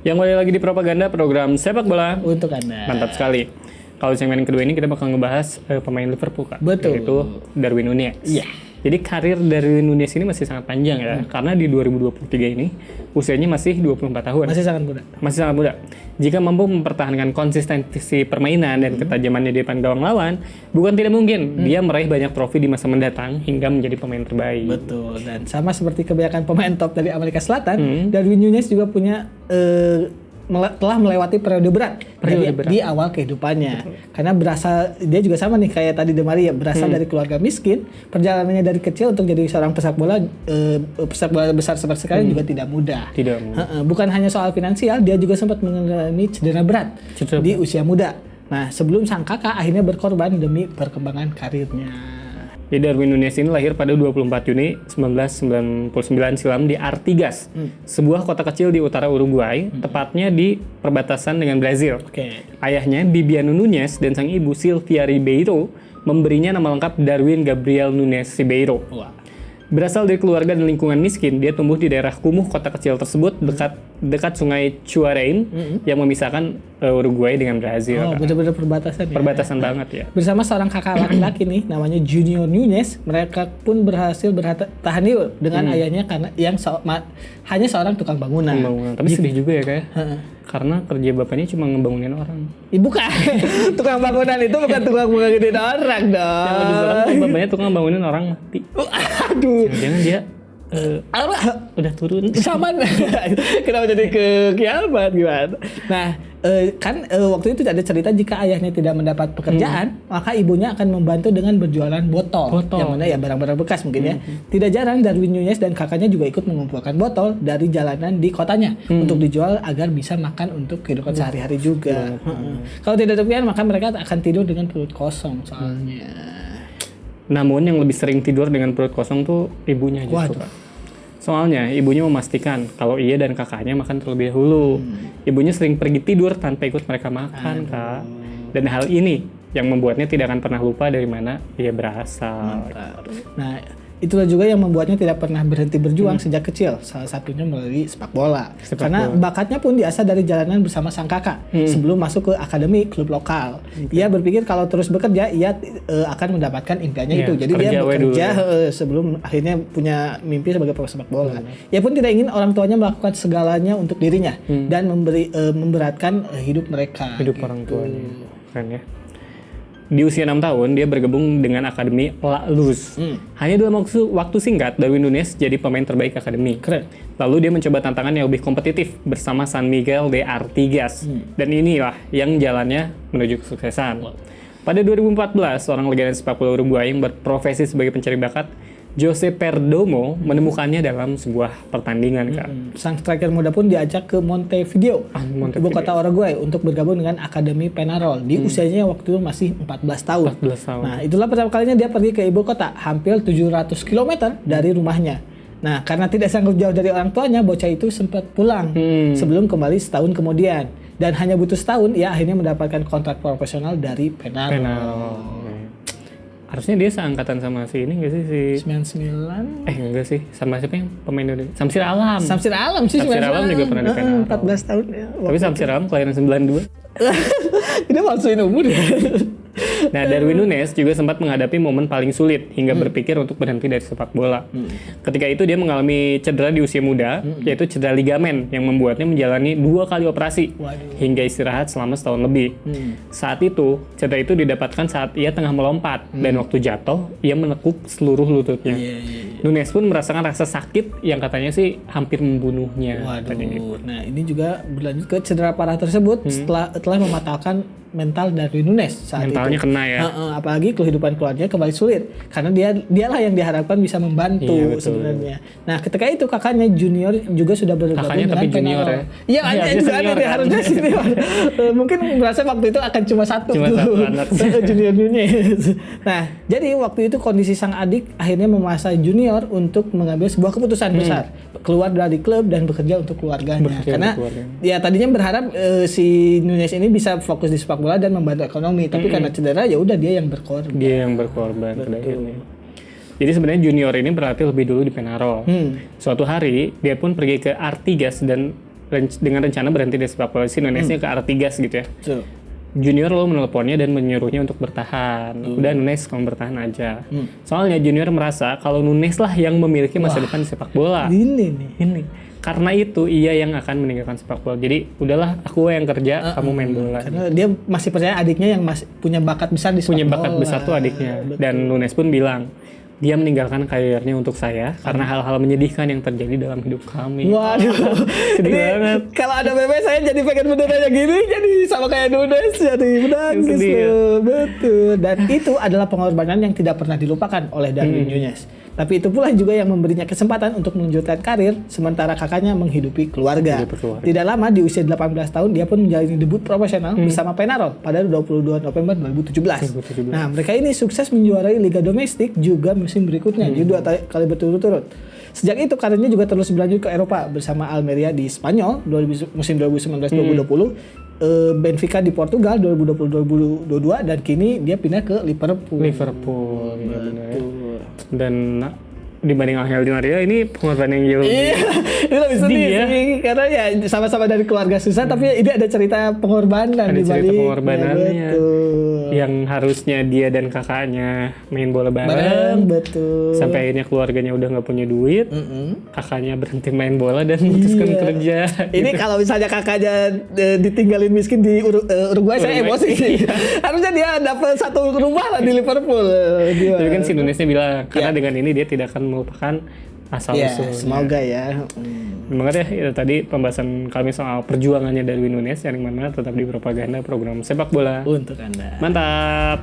Yang kembali lagi di Propaganda, program sepak bola untuk Anda. mantap sekali. Kalau segmen kedua ini kita bakal ngebahas pemain Liverpool, Kak. Betul. Yaitu Darwin Núñez. Iya. Jadi karir Darwin Núñez ini masih sangat panjang ya, karena di 2023 ini usianya masih 24 tahun. Masih sangat muda. Masih sangat muda. Jika mampu mempertahankan konsistensi permainan dan ketajamannya di depan gawang lawan, bukan tidak mungkin dia meraih banyak trofi di masa mendatang hingga menjadi pemain terbaik. Betul. Dan sama seperti kebanyakan pemain top dari Amerika Selatan, Darwin Núñez juga punya telah melewati periode berat, di awal kehidupannya. Karena dia juga sama nih kayak tadi De Maria, berasal dari keluarga miskin. Perjalanannya dari kecil untuk jadi seorang pesepak bola besar seperti sekarang juga tidak mudah. Bukan hanya soal finansial, dia juga sempat mengalami cedera berat di usia muda. Nah, sebelum sang kakak akhirnya berkorban demi perkembangan karirnya. Jadi Darwin Núñez ini lahir pada 24 Juni 1999 silam di Artigas, sebuah kota kecil di utara Uruguay, tepatnya di perbatasan dengan Brazil. Ayahnya, Bibiano Núñez, dan sang ibu, Silvia Ribeiro, memberinya nama lengkap Darwin Gabriel Núñez Ribeiro. Berasal dari keluarga dan lingkungan miskin, dia tumbuh di daerah kumuh kota kecil tersebut dekat sungai Chuarain yang memisahkan Uruguai dengan Brazil. Oh, benar-benar perbatasan ya. Perbatasan banget ya. Bersama seorang kakak laki-laki nih, namanya Junior Núñez, mereka pun berhasil bertahan hidup dengan ayahnya karena yang hanya seorang tukang bangunan. Tapi sedih juga ya kayak. Karena kerja bapaknya cuma ngebangunin orang. Bukan. Tukang bangunan itu bukan tukang bangunin orang dong. Yang lebih serem tuh bapaknya tukang bangunin orang mati. Aduh. Jangan dia udah turun. Sama. Kenapa jadi ke kiamat gimana? Nah, waktu itu ada cerita jika ayahnya tidak mendapat pekerjaan, maka ibunya akan membantu dengan berjualan botol. Yang mana ya barang-barang bekas mungkin ya. Tidak jarang Darwin Núñez dan kakaknya juga ikut mengumpulkan botol dari jalanan di kotanya untuk dijual agar bisa makan untuk kehidupan sehari-hari juga. Kalau tidak demikian maka mereka akan tidur dengan perut kosong soalnya. Namun yang lebih sering tidur dengan perut kosong tuh ibunya justru. Soalnya ibunya memastikan kalau ia dan kakaknya makan terlebih dahulu. Ibunya sering pergi tidur tanpa ikut mereka makan, Kak. Dan hal ini yang membuatnya tidak akan pernah lupa dari mana ia berasal. Nah, itulah juga yang membuatnya tidak pernah berhenti berjuang sejak kecil. Salah satunya melalui sepak bola. Karena bakatnya pun diasah dari jalanan bersama sang kakak sebelum masuk ke akademi klub lokal. Ia berpikir kalau terus bekerja, ia akan mendapatkan impiannya itu. Jadi dia bekerja sebelum akhirnya punya mimpi sebagai pesepak bola. Ia pun tidak ingin orang tuanya melakukan segalanya untuk dirinya dan memberatkan hidup mereka. Hidup orang tuanya. Keren ya. Di usia 6 tahun, dia bergabung dengan Akademi La Luz. Hanya dalam waktu singkat, Darwin Núñez jadi pemain terbaik Akademi. Keren. Lalu dia mencoba tantangan yang lebih kompetitif bersama San Miguel de Artigas. Dan inilah yang jalannya menuju kesuksesan. Pada 2014, seorang legenda sepak bola Uruguay yang berprofesi sebagai pencari bakat, Jose Perdomo, menemukannya dalam sebuah pertandingan, Kak. Sang striker muda pun diajak ke Montevideo, ibu kota Uruguay, untuk bergabung dengan Akademi Penarol. Di usianya waktu itu masih 14 tahun. Nah, itulah pertama kalinya dia pergi ke ibu kota, hampir 700 km dari rumahnya. Nah, karena tidak sanggup jauh dari orang tuanya, bocah itu sempat pulang sebelum kembali setahun kemudian. Dan hanya butuh setahun, ia akhirnya mendapatkan kontrak profesional dari Penarol. Harusnya dia seangkatan sama si ini nggak sih? Si 99? Enggak sih. Sama siapa yang pemain Indonesia? Samsir Alam. Samsir Alam sih. Samsir Alam juga pernah di Penarol. 14 tahun ya. Tapi Samsir Alam kelahiran 92. Ini maksuin umur ya. Nah, Darwin Núñez juga sempat menghadapi momen paling sulit hingga berpikir untuk berhenti dari sepak bola. Ketika itu dia mengalami cedera di usia muda, yaitu cedera ligamen yang membuatnya menjalani 2 kali operasi hingga istirahat selama setahun lebih. Saat itu, cedera itu didapatkan saat ia tengah melompat dan waktu jatuh, ia menekuk seluruh lututnya. Núñez pun merasakan rasa sakit yang katanya sih hampir membunuhnya. Nah, ini juga berlanjut ke cedera parah tersebut setelah mematahkan mental Darwin Núñez saat mentalnya itu. Kena ya. Apalagi kehidupan keluarganya kembali sulit karena dialah yang diharapkan bisa membantu sebenarnya. Nah, ketika itu kakaknya Junior juga sudah bergabung dengan Penarol. Iya, dia harusnya senior. Mungkin merasa waktu itu akan cuma satu anak Junior Núñez. Nah, jadi waktu itu kondisi sang adik akhirnya memaksa Junior untuk mengambil sebuah keputusan besar, keluar dari klub dan bekerja untuk keluarganya. Karena ya tadinya berharap si Núñez ini bisa fokus di sepak bola dan membantu ekonomi, tapi karena cedera ya udah dia yang berkorban. Pada akhirnya. Jadi sebenarnya Junior ini berlatih lebih dulu di Penarol. Suatu hari dia pun pergi ke Artigas dan dengan rencana berhenti di sepak bola, si Nunesnya ke Artigas gitu ya. Betul. Junior lalu menelponnya dan menyuruhnya untuk bertahan. Udah Nunes, kamu bertahan aja. Soalnya Junior merasa kalau Nunes lah yang memiliki masa depan di sepak bola. Ini. Karena itu ia yang akan meninggalkan sepak bola. Jadi udahlah, aku yang kerja, kamu main bola. Karena dia masih percaya adiknya yang masih punya bakat besar di sepak bola. Punya bakat besar tuh adiknya. Dan Nunes pun bilang, dia meninggalkan karirnya untuk saya karena hal-hal menyedihkan yang terjadi dalam hidup kami. Waduh, sedih banget. Kalau ada bebek saya jadi pengen beneran gini, jadi sama kayak Nunes, jadi menangis loh. Betul. Dan itu adalah pengorbanan yang tidak pernah dilupakan oleh Darwin Núñez. Tapi itu pula juga yang memberinya kesempatan untuk melanjutkan karir, sementara kakaknya menghidupi keluarga. Tidak lama, di usia 18 tahun, dia pun menjalani debut profesional bersama Peñarol pada 22 November 2017. Nah, mereka ini sukses menjuarai Liga Domestik juga musim berikutnya, jadi 2 kali berturut-turut. Sejak itu karirnya juga terus berlanjut ke Eropa bersama Almeria di Spanyol musim 2019-2020, Benfica di Portugal 2020-2022, dan kini dia pindah ke Liverpool. Ya benar ya. Dan dibanding Angel Di Maria ini pengorbanan yang jauh. Iya, ini lebih sedih sih, karena ya sama-sama dari keluarga susah, tapi ini ada cerita pengorbanan. Ada cerita pengorbanannya. Yang harusnya dia dan kakaknya main bola bareng. Betul. Sampai akhirnya keluarganya udah nggak punya duit. Kakaknya berhenti main bola dan memutuskan kerja. Ini gitu. Kalau misalnya kakaknya ditinggalin miskin di Uruguay, saya emosi sih. Harusnya dia dapat satu rumah lah di Liverpool. Tapi kan si Nunesnya bilang, karena dengan ini dia tidak akan melupakan asal usulnya. Semoga ya. Semangat ya, itu tadi pembahasan kami soal perjuangannya Darwin Núñez yang mana tetap di propaganda program sepak bola untuk Anda. Mantap.